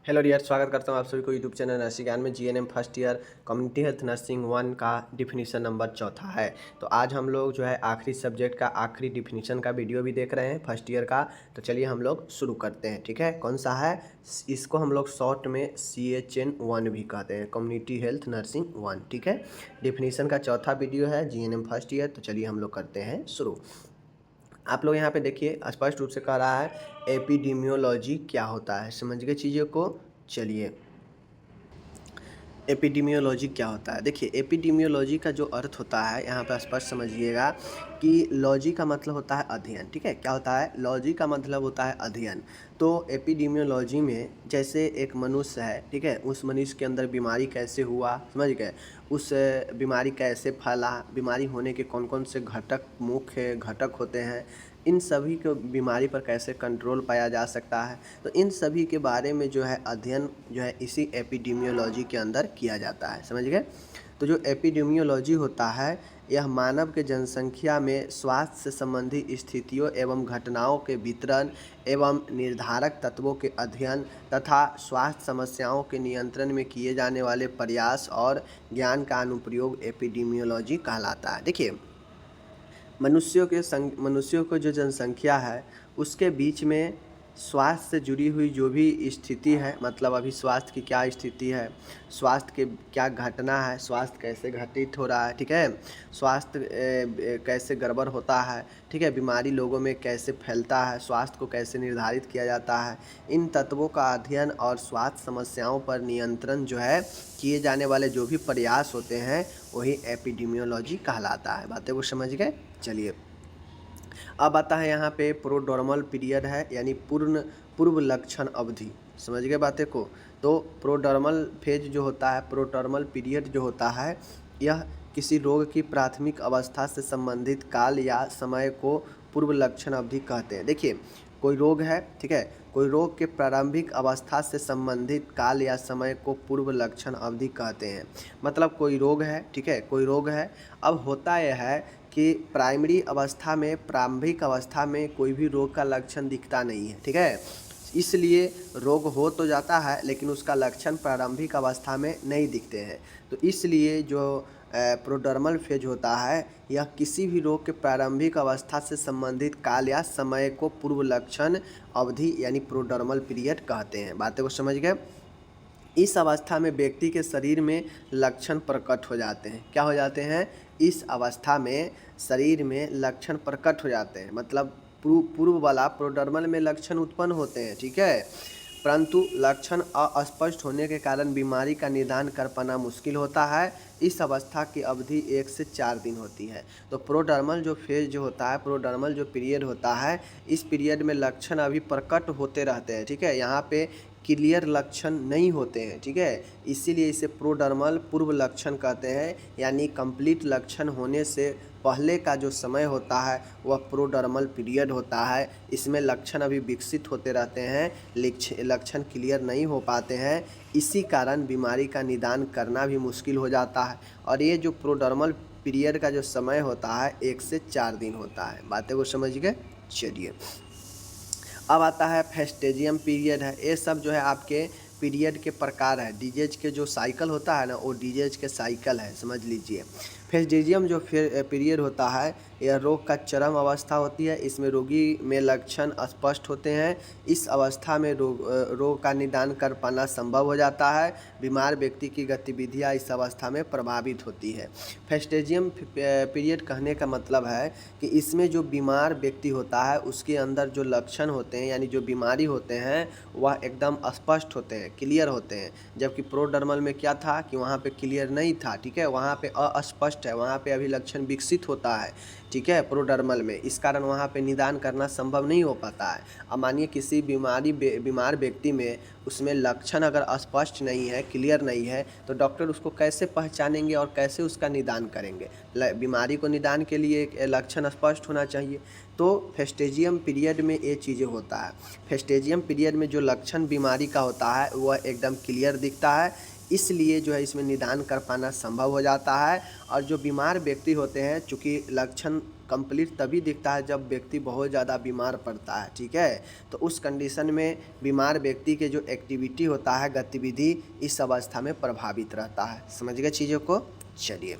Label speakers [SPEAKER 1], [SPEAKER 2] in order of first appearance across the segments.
[SPEAKER 1] Hello dear, स्वागत करता हूँ आप सभी को यूट्यूब चैनल नर्सिंग ज्ञान में। GNM first year community health nursing 1 का डिफिनीशन नंबर चौथा है। तो आज हम लोग जो है आखिरी सब्जेक्ट का आखिरी डिफिनीशन का वीडियो भी देख रहे हैं फर्स्ट ईयर का। तो चलिए हम लोग शुरू करते हैं। ठीक है, कौन सा है? इसको हम लोग शॉर्ट में CHN1 भी कहते हैं, कम्युनिटी हेल्थ नर्सिंग 1। ठीक है, डिफिनीशन का चौथा वीडियो है जीएनएम फर्स्ट ईयर। तो चलिए हम लोग करते हैं शुरू। आप लोग यहाँ पे देखिए, स्पष्ट रूप से कह रहा है एपिडेमियोलॉजी क्या होता है। समझ गए चीज़ों को? चलिए, एपिडेमियोलॉजी क्या होता है? देखिए, एपिडेमियोलॉजी का जो अर्थ होता है यहाँ पर स्पष्ट समझिएगा कि लॉजी का मतलब होता है अध्ययन। ठीक है, क्या होता है? लॉजी का मतलब होता है अध्ययन। तो एपिडेमियोलॉजी में जैसे एक मनुष्य है, ठीक है, उस मनुष्य के अंदर बीमारी कैसे हुआ, समझ गए, उस बीमारी कैसे फैला, बीमारी होने के कौन कौन से घटक, मुख्य घटक होते हैं, इन सभी को बीमारी पर कैसे कंट्रोल पाया जा सकता है। तो इन सभी के बारे में जो है अध्ययन जो है इसी एपिडेमियोलॉजी के अंदर किया जाता है। समझ गए? तो जो एपिडेमियोलॉजी होता है यह मानव के जनसंख्या में स्वास्थ्य से संबंधी स्थितियों एवं घटनाओं के वितरण एवं निर्धारक तत्वों के अध्ययन तथा स्वास्थ्य समस्याओं के नियंत्रण में किए जाने वाले प्रयास और ज्ञान का अनुप्रयोग एपिडेमियोलॉजी कहलाता है। देखिए, मनुष्यों को जो जनसंख्या है उसके बीच में स्वास्थ्य से जुड़ी हुई जो भी स्थिति है, मतलब अभी स्वास्थ्य की क्या स्थिति है, स्वास्थ्य के क्या घटना है, स्वास्थ्य कैसे घटित हो रहा है, ठीक है, स्वास्थ्य कैसे गड़बड़ होता है, ठीक है, बीमारी लोगों में कैसे फैलता है, स्वास्थ्य को कैसे निर्धारित किया जाता है, इन तत्वों का अध्ययन और स्वास्थ्य समस्याओं पर नियंत्रण जो है किए जाने वाले जो भी प्रयास होते हैं वही एपिडेमियोलॉजी कहलाता है। बातें को समझ गए? चलिए, अब आता है यहाँ पे प्रोड्रोमल पीरियड है, यानी पूर्व लक्षण अवधि। समझ गए बातें को? तो प्रोड्रोमल फेज जो होता है, प्रोड्रोमल पीरियड जो होता है, यह किसी रोग की प्राथमिक अवस्था से संबंधित काल या समय को पूर्व लक्षण अवधि कहते हैं। देखिए, कोई रोग है, ठीक है, कोई रोग के प्रारंभिक अवस्था से संबंधित काल या समय को पूर्व लक्षण अवधि कहते हैं। मतलब कोई रोग है, ठीक है, कोई रोग है, अब होता यह है कि प्राइमरी अवस्था में, प्रारंभिक अवस्था में कोई भी रोग का लक्षण दिखता नहीं है, ठीक है, इसलिए रोग हो तो जाता है लेकिन उसका लक्षण प्रारंभिक अवस्था में नहीं दिखते हैं। तो इसलिए जो प्रोड्रोमल फेज होता है यह किसी भी रोग के प्रारंभिक अवस्था से संबंधित काल या समय को पूर्व लक्षण अवधि यानी प्रोड्रोमल पीरियड कहते हैं। बातें को समझ गए? इस अवस्था में व्यक्ति के शरीर में लक्षण प्रकट हो जाते हैं। क्या हो जाते हैं? इस अवस्था में शरीर में लक्षण प्रकट हो जाते हैं, मतलब पूर्व वाला प्रोड्रोमल में लक्षण उत्पन्न होते हैं, ठीक है, परंतु लक्षण अस्पष्ट होने के कारण बीमारी का निदान कर पाना मुश्किल होता है। इस अवस्था की अवधि 1 से 4 दिन होती है। तो प्रोड्रोमल जो फेज जो होता है, प्रोड्रोमल जो पीरियड होता है, इस पीरियड में लक्षण अभी प्रकट होते रहते हैं, ठीक है, यहाँ पे क्लियर लक्षण नहीं होते हैं, ठीक है, इसीलिए इसे प्रोड्रोमल पूर्व लक्षण कहते हैं, यानी कंप्लीट लक्षण होने से पहले का जो समय होता है वह प्रोड्रोमल पीरियड होता है। इसमें लक्षण अभी विकसित होते रहते हैं, लक्षण क्लियर नहीं हो पाते हैं, इसी कारण बीमारी का निदान करना भी मुश्किल हो जाता है। और ये जो प्रोड्रोमल पीरियड का जो समय होता है 1 से 4 दिन होता है। बातें को समझ गए? चलिए, अब आता है फेस्टेजियम पीरियड है। ये सब जो है आपके पीरियड के प्रकार है। डिजीज के जो साइकिल होता है ना, वो डिजीज के साइकिल है, समझ लीजिए। फेस्टेजियम जो पीरियड होता है यह रोग का चरम अवस्था होती है। इसमें रोगी में लक्षण स्पष्ट होते हैं। इस अवस्था में रोग का निदान कर पाना संभव हो जाता है। बीमार व्यक्ति की गतिविधियां इस अवस्था में प्रभावित होती है। फेस्टेजियम पीरियड कहने का मतलब है कि इसमें जो बीमार व्यक्ति होता है उसके अंदर जो लक्षण होते हैं, यानी जो बीमारी होते हैं, वह एकदम स्पष्ट होते हैं, क्लियर होते हैं। जबकि प्रोड्रोमल में क्या था कि वहाँ पे क्लियर नहीं था, ठीक है, वहाँ पे अस्पष्ट है, वहाँ पे अभी लक्षण विकसित होता है, ठीक है, प्रोड्रोमल में, इस कारण वहाँ पे निदान करना संभव नहीं हो पाता है। अब मानिए किसी बीमार व्यक्ति में उसमें लक्षण अगर स्पष्ट नहीं है, क्लियर नहीं है, तो डॉक्टर उसको कैसे पहचानेंगे और कैसे उसका निदान करेंगे? बीमारी को निदान के लिए लक्षण स्पष्ट होना चाहिए। तो फेस्टेजियम पीरियड में ये चीज़ें होता है। फेस्टेजियम पीरियड में जो लक्षण बीमारी का होता है वह एकदम क्लियर दिखता है। इसलिए जो है इसमें निदान कर पाना संभव हो जाता है। और जो बीमार व्यक्ति होते हैं, चूँकि लक्षण कंप्लीट तभी दिखता है जब व्यक्ति बहुत ज़्यादा बीमार पड़ता है, ठीक है। तो उस कंडीशन में बीमार व्यक्ति के जो एक्टिविटी होता है, गतिविधि, इस अवस्था में प्रभावित रहता है। समझ गए चीज़ों को? चलिए,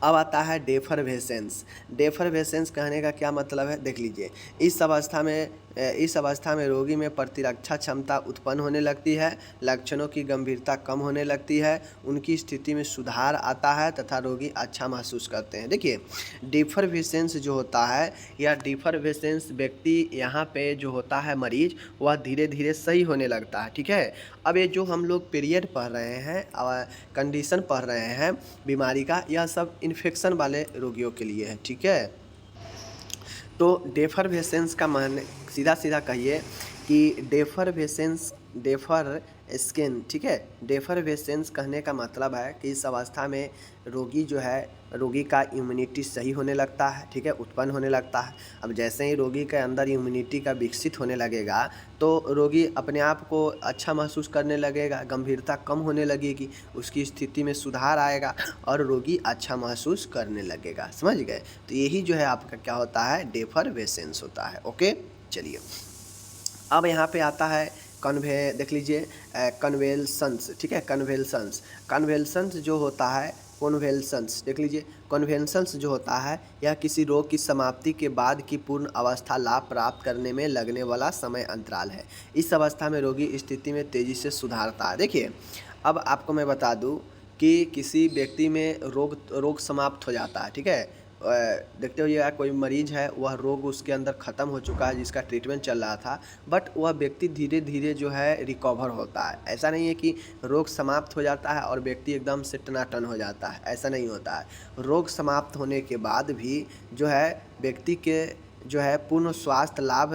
[SPEAKER 1] अब आता है डेफरवेसेंस। डेफरवेसेंस कहने का क्या मतलब है, देख लीजिए। इस अवस्था में रोगी में प्रतिरक्षा क्षमता उत्पन्न होने लगती है, लक्षणों की गंभीरता कम होने लगती है, उनकी स्थिति में सुधार आता है तथा रोगी अच्छा महसूस करते हैं। देखिए, डेफरवेसेंस जो होता है, या डेफरवेसेंस व्यक्ति यहाँ पे जो होता है मरीज, वह धीरे धीरे सही होने लगता है, ठीक है। अब ये जो हम लोग पीरियड पढ़ रहे हैं, कंडीशन पढ़ रहे हैं बीमारी का, यह सब इन्फेक्शन वाले रोगियों के लिए है, ठीक है। तो डेफरवेसेंस का मान सीधा सीधा कहिए कि डेफर स्किन, ठीक है। डेफरवेसेंस कहने का मतलब है कि इस अवस्था में रोगी का इम्यूनिटी सही होने लगता है, ठीक है, उत्पन्न होने लगता है। अब जैसे ही रोगी के अंदर इम्यूनिटी का विकसित होने लगेगा, तो रोगी अपने आप को अच्छा महसूस करने लगेगा, गंभीरता कम होने लगेगी, उसकी स्थिति में सुधार आएगा और रोगी अच्छा महसूस करने लगेगा। समझ गए? तो यही जो है आपका क्या होता है, डेफरवेसेंस होता है। ओके, चलिए, अब यहाँ पे आता है देख लीजिए कन्वेल्सन्स, ठीक है। कन्वेल्सन्स जो होता है, कन्वेल्सन्स देख लीजिए। कन्वेल्सन्स जो होता है, यह किसी रोग की समाप्ति के बाद की पूर्ण अवस्था लाभ प्राप्त करने में लगने वाला समय अंतराल है। इस अवस्था में रोगी स्थिति में तेज़ी से सुधारता है। देखिए, अब आपको मैं बता दूं कि किसी व्यक्ति में रोग समाप्त हो जाता है, ठीक है। देखते होइएगा कोई मरीज है, वह रोग उसके अंदर ख़त्म हो चुका है, जिसका ट्रीटमेंट चल रहा था, बट वह व्यक्ति धीरे धीरे जो है रिकवर होता है। ऐसा नहीं है कि रोग समाप्त हो जाता है और व्यक्ति एकदम से टनाटन हो जाता है, ऐसा नहीं होता है। रोग समाप्त होने के बाद भी जो है व्यक्ति के जो है पूर्ण स्वास्थ्य लाभ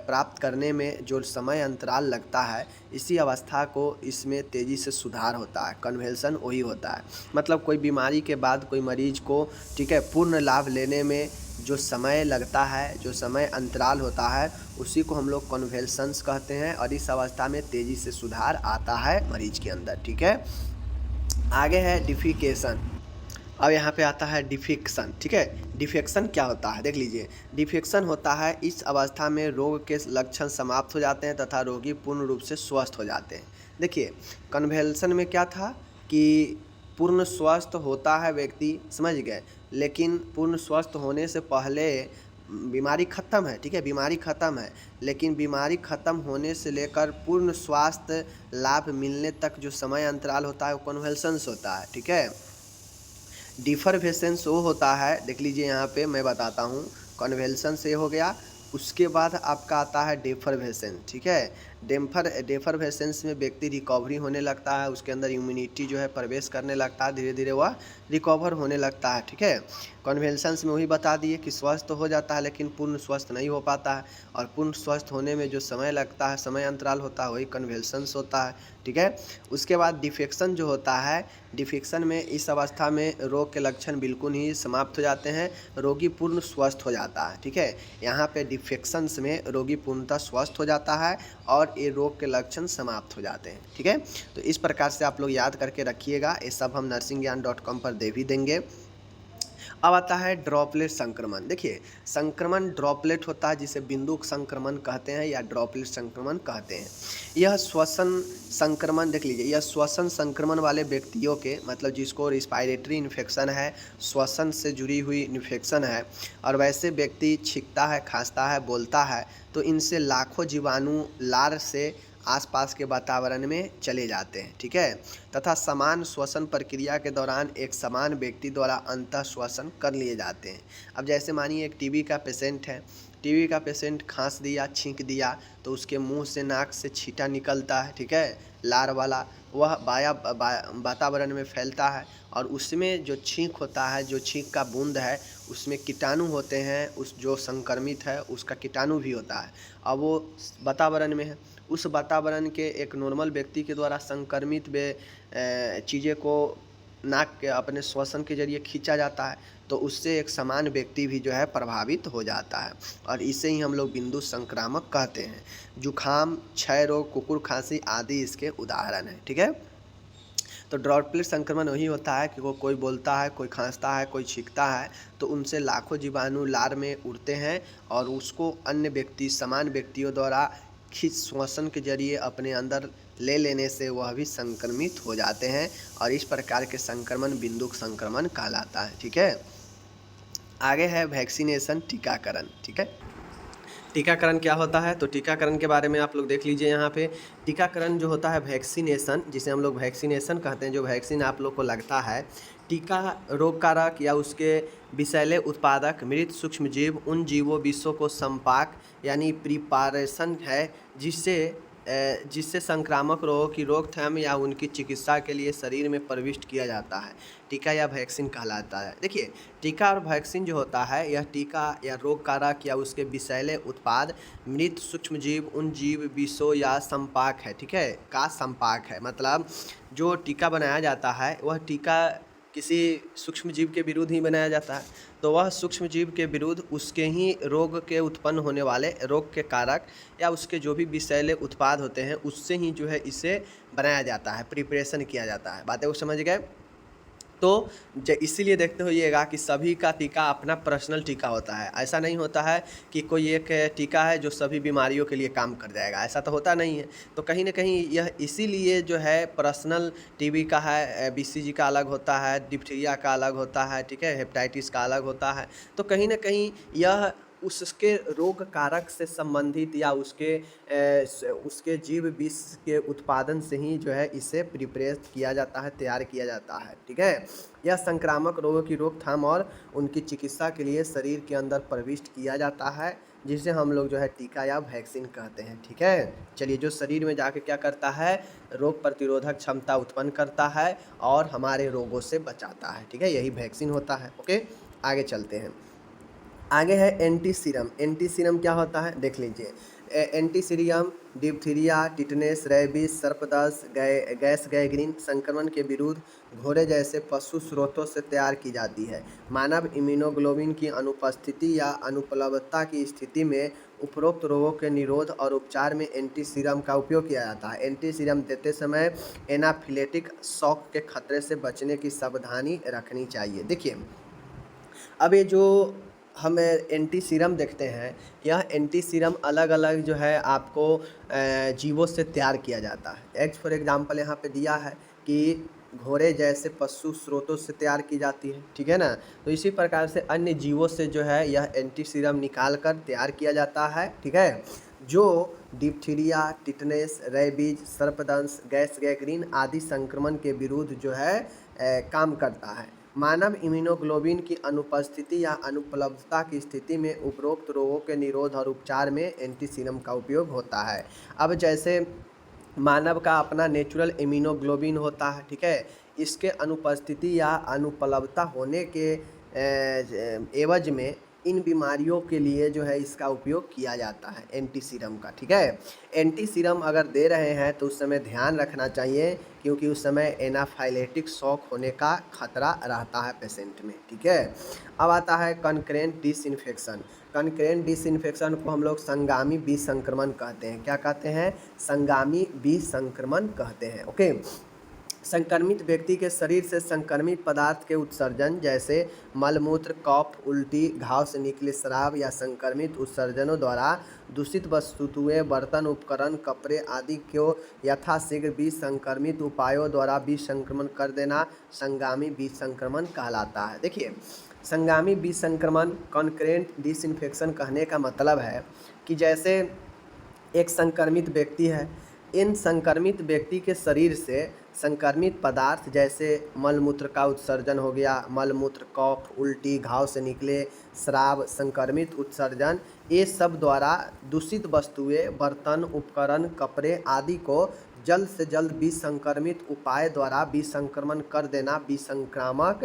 [SPEAKER 1] प्राप्त करने में जो समय अंतराल लगता है, इसी अवस्था को इसमें तेज़ी से सुधार होता है। कन्वेल्सन वही होता है, मतलब कोई बीमारी के बाद कोई मरीज को, ठीक है, पूर्ण लाभ लेने में जो समय लगता है, जो समय अंतराल होता है, उसी को हम लोग कन्वेल्सन्स कहते हैं। और इस अवस्था में तेज़ी से सुधार आता है मरीज के अंदर, ठीक है। आगे है डिफिकेशन। अब यहाँ पे आता है डिफेक्शन, ठीक है। डिफेक्शन क्या होता है, देख लीजिए। डिफेक्शन होता है इस अवस्था में रोग के लक्षण समाप्त हो जाते हैं तथा रोगी पूर्ण रूप से स्वस्थ हो जाते हैं। देखिए, कन्वेल्सन में क्या था कि पूर्ण स्वस्थ होता है व्यक्ति, समझ गए, लेकिन पूर्ण स्वस्थ होने से पहले बीमारी ख़त्म है, ठीक है, बीमारी ख़त्म है, लेकिन बीमारी ख़त्म होने से लेकर पूर्ण स्वास्थ्य लाभ मिलने तक जो समय अंतराल होता है, वो कन्वेल्सन्स होता है, ठीक है। डिफरवेसेंस वो होता है, देख लीजिए यहाँ पे मैं बताता हूँ। कन्वेल्सन से हो गया, उसके बाद आपका आता है डेफरवेसेंस, ठीक है। डेफरवेसेंस में व्यक्ति रिकवरी होने लगता है, उसके अंदर इम्यूनिटी जो है प्रवेश करने लगता है, धीरे धीरे वह रिकवर होने लगता है, ठीक है। कन्वेल्सन्स में वही बता दिए कि स्वस्थ हो जाता है, लेकिन पूर्ण स्वस्थ नहीं हो पाता है, और पूर्ण स्वस्थ होने में जो समय लगता है, समय अंतराल होता है, वही कन्वेल्सन्स होता है, ठीक है। उसके बाद डिफेक्शन जो होता है, डिफेक्शन में इस अवस्था में रोग के लक्षण बिल्कुल ही समाप्त हो जाते हैं, रोगी पूर्ण स्वस्थ हो जाता है, ठीक है। यहाँ पे डिफेक्शंस में रोगी पूर्णतः स्वस्थ हो जाता है और ये रोग के लक्षण समाप्त हो जाते हैं, ठीक है। तो इस प्रकार से आप लोग याद करके रखिएगा, ये सब हम nursingyan.com पर दे भी देंगे। अब आता है ड्रॉपलेट संक्रमण। देखिए, संक्रमण ड्रॉपलेट होता है, जिसे बिंदु संक्रमण कहते हैं या ड्रॉपलेट संक्रमण कहते हैं। यह श्वसन संक्रमण, देख लीजिए, यह श्वसन संक्रमण वाले व्यक्तियों के, मतलब जिसको रिस्पायरेटरी इन्फेक्शन है, श्वसन से जुड़ी हुई इन्फेक्शन है, और वैसे व्यक्ति छींकता है, खांसता है, बोलता है, तो इनसे लाखों जीवाणु लार से आसपास के वातावरण में चले जाते हैं, ठीक है, तथा समान श्वसन प्रक्रिया के दौरान एक समान व्यक्ति द्वारा अंतः श्वसन कर लिए जाते हैं। अब जैसे मानिए एक टीबी का पेशेंट है, टीबी का पेशेंट खांस दिया, छींक दिया, तो उसके मुंह से, नाक से छींटा निकलता है, ठीक है, लार वाला, वह वातावरण में फैलता है, और उसमें जो छींक होता है, जो छींक का बूंद है, उसमें कीटाणु होते हैं, उस जो संक्रमित है उसका कीटाणु भी होता है, अब वो वातावरण में है, उस वातावरण के एक नॉर्मल व्यक्ति के द्वारा संक्रमित चीज़ें को नाक के अपने श्वसन के जरिए खींचा जाता है, तो उससे एक समान व्यक्ति भी जो है प्रभावित हो जाता है, और इसे ही हम लोग बिंदु संक्रामक कहते हैं। जुखाम, क्षय रोग, कुकुर खांसी आदि इसके उदाहरण हैं, ठीक है। तो ड्रॉपलेट संक्रमण वही होता है कि वो कोई बोलता है, कोई खांसता है, कोई छींकता है, तो उनसे लाखों जीवाणु लार में उड़ते हैं और उसको अन्य व्यक्ति, समान व्यक्तियों द्वारा खींच श्वसन के जरिए अपने अंदर ले लेने से वह भी संक्रमित हो जाते हैं और इस प्रकार के संक्रमण बिंदु संक्रमण कहलाता है। ठीक है, आगे है वैक्सीनेशन, टीकाकरण। ठीक है, टीकाकरण क्या होता है, तो टीकाकरण के बारे में आप लोग देख लीजिए। यहाँ पे टीकाकरण जो होता है वैक्सीनेशन, जिसे हम लोग वैक्सीनेशन कहते हैं, जो वैक्सीन आप लोग को लगता है, टीका रोग कारक या उसके विषैले उत्पादक मृत सूक्ष्मजीव उन जीवों विषों को संपाक यानी प्रिपारेशन है जिससे संक्रामक रोगों की रोकथाम या उनकी चिकित्सा के लिए शरीर में प्रविष्ट किया जाता है, टीका या वैक्सीन कहलाता है। देखिए, टीका और वैक्सीन जो होता है, यह टीका या रोग कारक या उसके विषैले उत्पाद मृत सूक्ष्मजीव उन जीव विषों या संपाक है। ठीक है, का संपाक है, मतलब जो टीका बनाया जाता है वह टीका किसी सूक्ष्म जीव के विरुद्ध ही बनाया जाता है, तो वह सूक्ष्म जीव के विरुद्ध उसके ही रोग के उत्पन्न होने वाले रोग के कारक या उसके जो भी विषैले उत्पाद होते हैं उससे ही जो है इसे बनाया जाता है, प्रिपरेशन किया जाता है। बातें वो समझ गए? तो इसीलिए देखते होइएगा कि सभी का टीका अपना पर्सनल टीका होता है। ऐसा नहीं होता है कि कोई एक टीका है जो सभी बीमारियों के लिए काम कर जाएगा, ऐसा तो होता नहीं है। तो कहीं ना कहीं यह इसीलिए जो है पर्सनल टीबी का है, बीसीजी का अलग होता है, डिप्थीरिया का अलग होता है, ठीक है, हेपेटाइटिस का अलग होता है। तो कहीं ना कहीं यह उसके रोग कारक से संबंधित या उसके जीव विष के उत्पादन से ही जो है इसे प्रिपरेट किया जाता है, तैयार किया जाता है। ठीक है, यह संक्रामक रोगों की रोकथाम और उनकी चिकित्सा के लिए शरीर के अंदर प्रविष्ट किया जाता है, जिसे हम लोग जो है टीका या वैक्सीन कहते हैं। ठीक है, चलिए, जो शरीर में जाके क्या करता है, रोग प्रतिरोधक क्षमता उत्पन्न करता है और हमारे रोगों से बचाता है। ठीक है, यही वैक्सीन होता है। ओके, आगे चलते हैं। आगे है एंटी सीरम। एंटी सीरम क्या होता है, देख लीजिए। Anti serum diphtheria, tetanus, rabies, सर्पदंश, गैस गैंग्रीन संक्रमण के विरुद्ध घोड़े जैसे पशु स्रोतों से तैयार की जाती है। मानव इम्यूनोग्लोबिन की अनुपस्थिति या अनुपलब्धता की स्थिति में उपरोक्त रोगों के निरोध और उपचार में एंटी सीरम का उपयोग किया जाता है। एंटी सीरम देते समय एनाफिलेटिक शॉक के खतरे से बचने की सावधानी रखनी चाहिए। देखिए, अब ये जो हम एंटी सीरम देखते हैं, यह एंटी सीरम अलग अलग जो है आपको जीवों से तैयार किया जाता है। फॉर एग्जांपल यहाँ पे दिया है कि घोड़े जैसे पशु स्रोतों से तैयार की जाती है। ठीक है ना, तो इसी प्रकार से अन्य जीवों से जो है यह एंटी सीरम निकाल कर तैयार किया जाता है। ठीक है, जो डिप्थीरिया, टिटनेस, रेबीज, सर्पदंश, गैस गैंग्रीन आदि संक्रमण के विरुद्ध जो है काम करता है। मानव इम्यूनोग्लोबिन की अनुपस्थिति या अनुपलब्धता की स्थिति में उपरोक्त रोगों के निरोध और उपचार में एंटी सीरम का उपयोग होता है। अब जैसे मानव का अपना नेचुरल इम्यूनोग्लोबिन होता है, ठीक है, इसके अनुपस्थिति या अनुपलब्धता होने के एवज में इन बीमारियों के लिए जो है इसका उपयोग किया जाता है एंटी सीरम का। ठीक है, एंटी सीरम अगर दे रहे हैं तो उस समय ध्यान रखना चाहिए, क्योंकि उस समय एनाफाइलेटिक शॉक होने का खतरा रहता है पेशेंट में। ठीक है, अब आता है कॉन्करेंट डिसइंफेक्शन। कॉन्करेंट डिसइंफेक्शन को हम लोग संगामी विसंक्रमण कहते हैं। क्या कहते हैं? संगामी विसंक्रमण कहते हैं। ओके, संक्रमित व्यक्ति के शरीर से संक्रमित पदार्थ के उत्सर्जन जैसे मलमूत्र, कफ, उल्टी, घाव से निकले स्राव या संक्रमित उत्सर्जनों द्वारा दूषित वस्तुएं, बर्तन, उपकरण, कपड़े आदि को यथाशीघ्र विसंक्रमित उपायों द्वारा विसंक्रमण कर देना संगामी विसंक्रमण कहलाता है। देखिए, संगामी विसंक्रमण कॉन्करेंट डिसइंफेक्शन कहने का मतलब है कि जैसे एक संक्रमित व्यक्ति है, इन संक्रमित व्यक्ति के शरीर से संक्रमित पदार्थ जैसे मलमूत्र का उत्सर्जन हो गया, मलमूत्र, कफ, उल्टी, घाव से निकले स्राव, संक्रमित उत्सर्जन, ये सब द्वारा दूषित वस्तुएं, बर्तन, उपकरण, कपड़े आदि को जल्द से जल्द विसंक्रमित उपाय द्वारा विसंक्रमण कर देना विसंक्रामक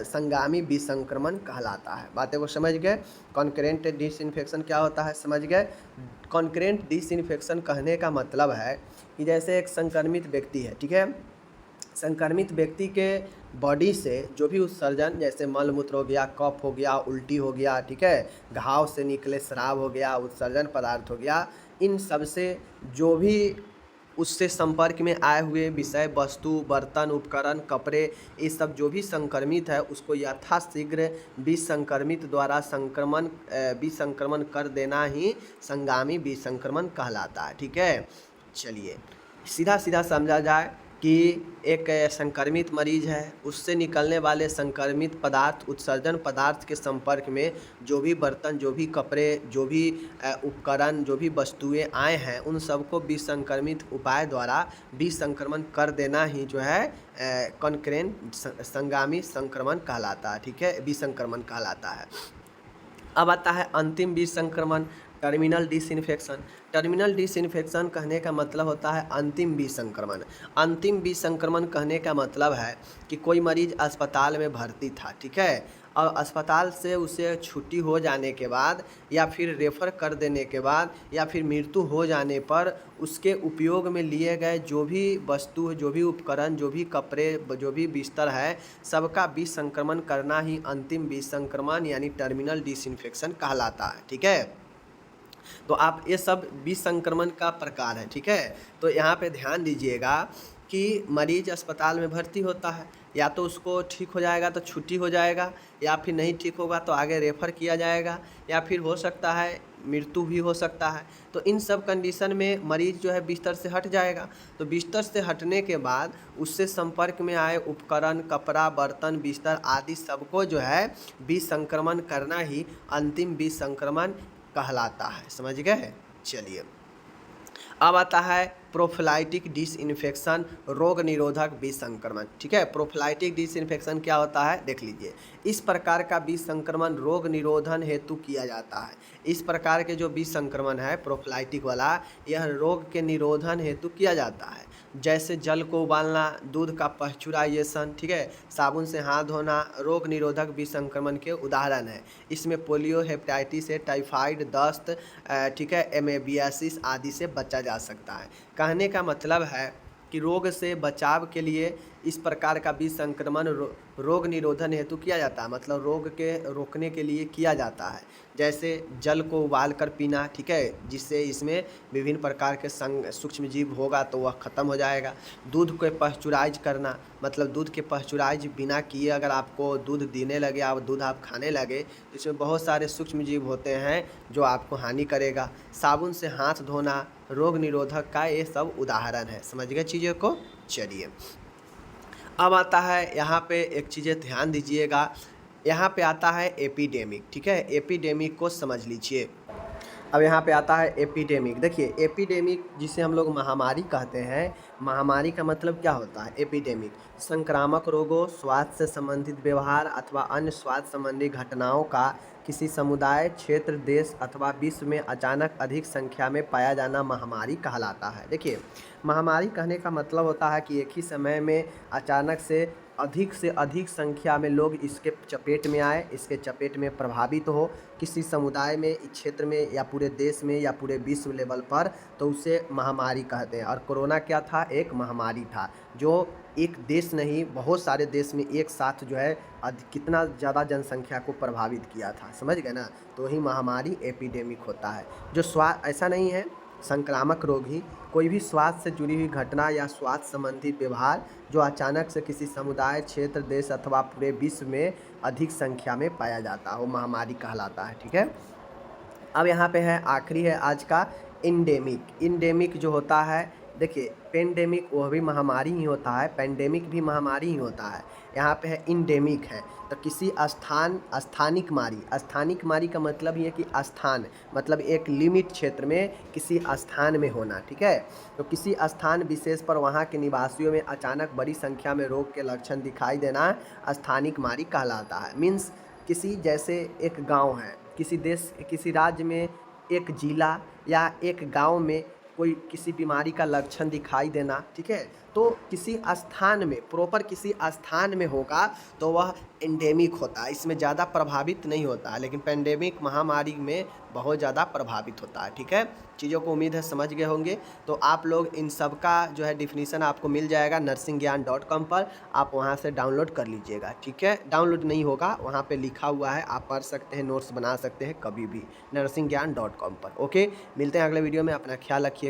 [SPEAKER 1] संगामी विसंक्रमण कहलाता है। बातें को समझ गए? कॉन्करेंट डिसइंफेक्शन क्या होता है, समझ गए? कॉन्करेंट डिसइंफेक्शन कहने का मतलब है कि जैसे एक संक्रमित व्यक्ति है, ठीक है, संक्रमित व्यक्ति के बॉडी से जो भी उत्सर्जन जैसे मलमूत्र हो गया, कफ हो गया, उल्टी हो गया, ठीक है, घाव से निकले स्राव हो गया, उत्सर्जन पदार्थ हो गया, इन सब से जो भी उससे संपर्क में आए हुए विषय, वस्तु, बर्तन, उपकरण, कपड़े, ये सब जो भी संक्रमित है उसको यथाशीघ्र विसंक्रमित द्वारा विसंक्रमण कर देना ही संगामी विसंक्रमण कहलाता है। ठीक है, चलिए सीधा सीधा समझा जाए कि एक संक्रमित मरीज है, उससे निकलने वाले संक्रमित पदार्थ, उत्सर्जन पदार्थ के संपर्क में जो भी बर्तन, जो भी कपड़े, जो भी उपकरण, जो भी वस्तुएं आए हैं, उन सबको विसंक्रमित उपाय द्वारा विसंक्रमण कर देना ही जो है कॉन्करेंट संगामी संक्रमण कहलाता है। ठीक है, विसंक्रमण कहलाता है। अब आता है अंतिम विसंक्रमण, टर्मिनल डिसइंफेक्शन। टर्मिनल डिसइंफेक्शन कहने का मतलब होता है अंतिम विसंक्रमण। अंतिम विसंक्रमण कहने का मतलब है कि कोई मरीज अस्पताल में भर्ती था, ठीक है, और अस्पताल से उसे छुट्टी हो जाने के बाद या फिर रेफ़र कर देने के बाद या फिर मृत्यु हो जाने पर उसके उपयोग में लिए गए जो भी वस्तु, जो भी उपकरण, जो भी कपड़े, जो भी बिस्तर है, सबका विसंक्रमण करना ही अंतिम विसंक्रमण यानी टर्मिनल डिसइंफेक्शन कहलाता है। ठीक है, तो आप ये सब विसंक्रमण का प्रकार है। ठीक है, तो यहाँ पे ध्यान दीजिएगा कि मरीज अस्पताल में भर्ती होता है, या तो उसको ठीक हो जाएगा तो छुट्टी हो जाएगा, या फिर नहीं ठीक होगा तो आगे रेफ़र किया जाएगा, या फिर हो सकता है मृत्यु भी हो सकता है। तो इन सब कंडीशन में मरीज जो है बिस्तर से हट जाएगा। तो बिस्तर से हटने के बाद उससे संपर्क में आए उपकरण, कपड़ा, बर्तन, बिस्तर आदि सबको जो है विसंक्रमण करना ही अंतिम विसंक्रमण कहलाता है। समझ गए? चलिए अब आता है प्रोफिलाइटिक डिसइंफेक्शन, रोग निरोधक विसंक्रमण। ठीक है, प्रोफिलाइटिक डिसइंफेक्शन क्या होता है देख लीजिए। इस प्रकार का विसंक्रमण रोग निरोधन हेतु किया जाता है। इस प्रकार के जो विसंक्रमण है प्रोफिलाइटिक वाला, यह रोग के निरोधन हेतु किया जाता है। जैसे जल को उबालना, दूध का पाश्चुराइजेशन, ठीक है, साबुन से हाथ धोना रोग निरोधक विसंक्रमण के उदाहरण है। इसमें पोलियो, हेपेटाइटिस ए, टाइफाइड, दस्त, ठीक है, एमेबियासिस आदि से बचा जा सकता है। कहने का मतलब है कि रोग से बचाव के लिए इस प्रकार का विसंक्रमण रोग निरोधन हेतु किया जाता है, मतलब रोग के रोकने के लिए किया जाता है। जैसे जल को उबाल कर पीना, ठीक है, जिससे इसमें विभिन्न प्रकार के सूक्ष्म जीव होगा तो वह ख़त्म हो जाएगा। दूध को पाश्चुराइज करना, मतलब दूध के पाश्चुराइज बिना किए अगर आपको दूध देने लगे, आप दूध आप खाने लगे तो इसमें बहुत सारे सूक्ष्म जीव होते हैं जो आपको हानि करेगा। साबुन से हाथ धोना रोग निरोधक का ये सब उदाहरण है। समझ गए चीज़ों को? चलिए अब आता है यहाँ पे एक चीज़ें ध्यान दीजिएगा, यहाँ पे आता है एपिडेमिक। ठीक है, एपिडेमिक को समझ लीजिए। अब यहाँ पे आता है एपिडेमिक। देखिए एपिडेमिक जिसे हम लोग महामारी कहते हैं, महामारी का मतलब क्या होता है? एपिडेमिक संक्रामक रोगों, स्वास्थ्य से संबंधित व्यवहार अथवा अन्य स्वास्थ्य संबंधी घटनाओं का किसी समुदाय, क्षेत्र, देश अथवा विश्व में अचानक अधिक संख्या में पाया जाना महामारी कहलाता है। देखिए महामारी कहने का मतलब होता है कि एक ही समय में अचानक से अधिक संख्या में लोग इसके चपेट में आए, इसके चपेट में प्रभावित हो किसी समुदाय में, इस क्षेत्र में, या पूरे देश में, या पूरे विश्व लेवल पर, तो उसे महामारी कहते हैं। और कोरोना क्या था? एक महामारी था जो एक देश नहीं बहुत सारे देश में एक साथ जो है कितना ज़्यादा जनसंख्या को प्रभावित किया था। समझ गए ना? तो ही महामारी एपिडेमिक होता है। जो ऐसा नहीं है संक्रामक रोग ही, कोई भी स्वास्थ्य से जुड़ी हुई घटना या स्वास्थ्य संबंधी व्यवहार जो अचानक से किसी समुदाय, क्षेत्र, देश अथवा पूरे विश्व में अधिक संख्या में पाया जाता है वो महामारी कहलाता है। ठीक है, अब यहाँ पे है आखिरी है आज का इंडेमिक। इंडेमिक जो होता है, देखिए पेंडेमिक वह भी महामारी ही होता है, पेंडेमिक भी महामारी ही होता है। यहाँ पे है इंडेमिक है तो किसी स्थानिक मारी। स्थानिक मारी का मतलब ये है कि स्थान मतलब एक लिमिट क्षेत्र में किसी स्थान में होना। ठीक है, तो किसी स्थान विशेष पर वहाँ के निवासियों में अचानक बड़ी संख्या में रोग के लक्षण दिखाई देना स्थानिक मारी कहलाता है। मीन्स किसी जैसे एक गांव है, किसी देश, किसी राज्य में एक जिला या एक गांव में कोई किसी बीमारी का लक्षण दिखाई देना, ठीक है, तो किसी स्थान में, प्रॉपर किसी स्थान में होगा तो वह एंडेमिक होता है, इसमें ज़्यादा प्रभावित नहीं होता है। लेकिन पेंडेमिक महामारी में बहुत ज़्यादा प्रभावित होता है। ठीक है, चीज़ों को उम्मीद है समझ गए होंगे। तो आप लोग इन सब का जो है डिफिनीसन आपको मिल जाएगा nursingyan.com पर, आप वहाँ से डाउनलोड कर लीजिएगा। ठीक है, डाउनलोड नहीं होगा, वहाँ पे लिखा हुआ है, आप पढ़ सकते हैं, नोट्स बना सकते हैं कभी भी nursingyan.com पर। ओके, मिलते हैं अगले वीडियो में, अपना ख्याल रखिएगा।